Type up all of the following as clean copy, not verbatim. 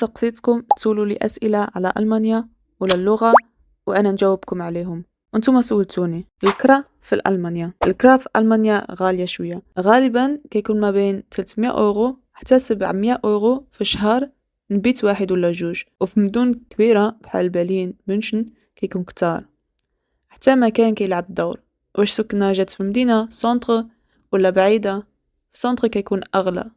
سقسيتكم تسولوا لي أسئلة على ألمانيا ولا اللغة وأنا نجاوبكم عليهم. أنتم سولتوني الكرا في ألمانيا. الكرا في ألمانيا غالية شوية، غالبا كيكون ما بين 300 أورو حتى 700 أورو في الشهر نبيت واحد ولا جوج، وفي مدن كبيرة بحال برلين مونشن كيكون كتار. حتى مكان كيلعب دور، واش سكنة جات في مدينة سونتر ولا بعيدة. سونتر كيكون أغلى.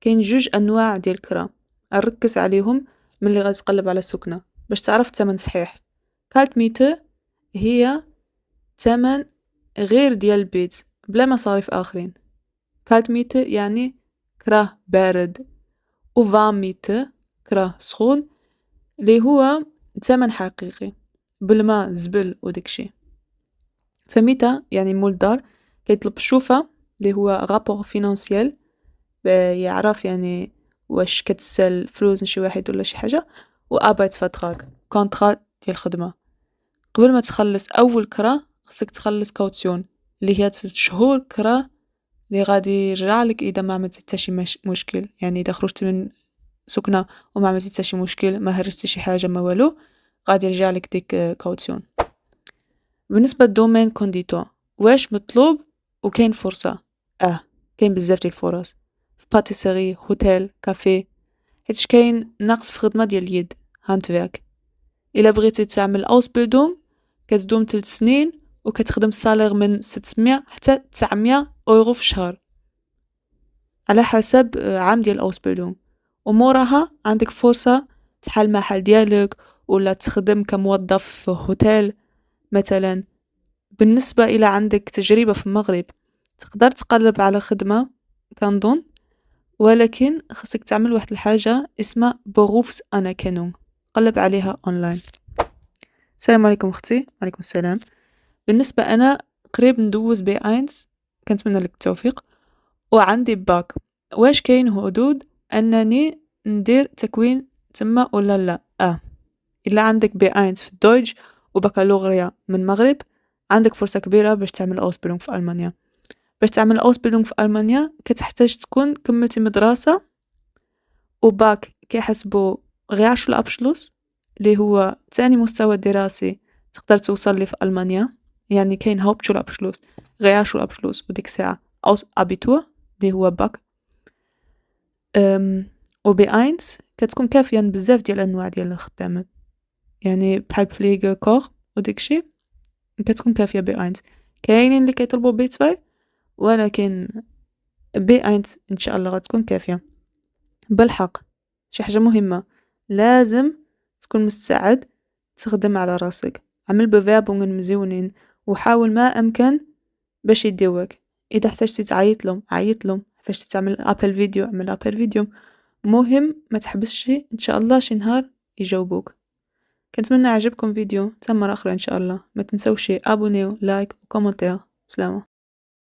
كاين جوج أنواع ديال الكرا نركز عليهم ملي غتقلب على السكنة باش تعرف الثمن صحيح. كالت ميته هي ثمن غير ديال البيت بلا مصاريف آخرين. كالت ميته يعني كراه بارد، و ميته كراه سخون اللي هو ثمن حقيقي بالماء زبل وداكشي. فميتا يعني مول دار كيطلب الشوفة اللي هو رابور فينانسيال، يعرف يعني واش كتسال فلوس لشي واحد ولا شي حاجة، وابايت فاتراك كونطرا ديال الخدمة. قبل ما تخلص اول كرا خصك تخلص كاوتيون اللي هي 6 شهور كرا اللي غادي يرجع لك اذا ما عملتي حتى شي مشكل. يعني اذا خرجت من سكنة وما عملتي حتى شي مشكل، ما هرستي شي حاجة ما والو، غادي يرجع لك ديك كاوتيون. بالنسبة للدومين كونديتور واش مطلوب وكاين فرصة؟ كاين بزاف ديال الفرص في باتيسري، هوتيل، كافي، حيت كاين نقص في خدمة ديال اليد هاندفيرك. الا بغيتي تعمل اوسبيلدونغ كتدوم 3 سنين وكتخدم صالير من 600 حتى 900 اورو في الشهر على حسب عام ديال اوسبيلدونغ. وموراها عندك فرصة تحل محل ديالك ولا تخدم كموظف في هوتيل مثلا. بالنسبة إلى عندك تجربة في المغرب تقدر تقلب على خدمة كنظن، ولكن خصك تعمل واحد الحاجة اسمها بروفس أناكنونغ، قلب عليها أونلاين. السلام عليكم أختي. عليكم السلام. بالنسبة أنا قريب ندوز بي اينز، كنتمنى لك التوفيق، وعندي باك. واش كاين حدود أنني ندير تكوين تما ولا لا؟ إلا عندك بي اينز في الدويج وبكالوريا من المغرب عندك فرصة كبيرة باش تعمل أوسبيلونغ في ألمانيا. باش تعمل أوسبيلونغ في ألمانيا كتحتاج تكون كملتي مدرسة وباك كيحسبوا غير 10 الأبشلوس اللي هو ثاني مستوى دراسي تقدر توصل ليه في ألمانيا. يعني كاين هاوبتشول أبشلوس غير 10 الأبشلوس وديك الساعة أوس أبيتور اللي هو باك. وبي اينز كتكون كافية بزاف ديال الأنواع ديال الخدامات، يعني بحال بفليغ كور وداكشي كتكون كافية بي اينز. كاينين اللي كيطلبوا بي 2 ولكن بي اينز ان شاء الله غتكون كافية. بالحق شي حاجة مهمة، لازم تكون مستعد تخدم على راسك. عمل بفيربونغ مزيونين وحاول ما امكن باش يديوك. اذا احتاجتي تعيط لهم عيط لهم، احتاجتي تعمل ابل فيديو اعمل ابل فيديو. مهم ما تحبسش، ان شاء الله شي نهار يجاوبوك. كنتمنى عجبكم فيديو، تم مرة اخرى ان شاء الله. ما تنسوش ابونيو لايك وكومنتير. سلامة.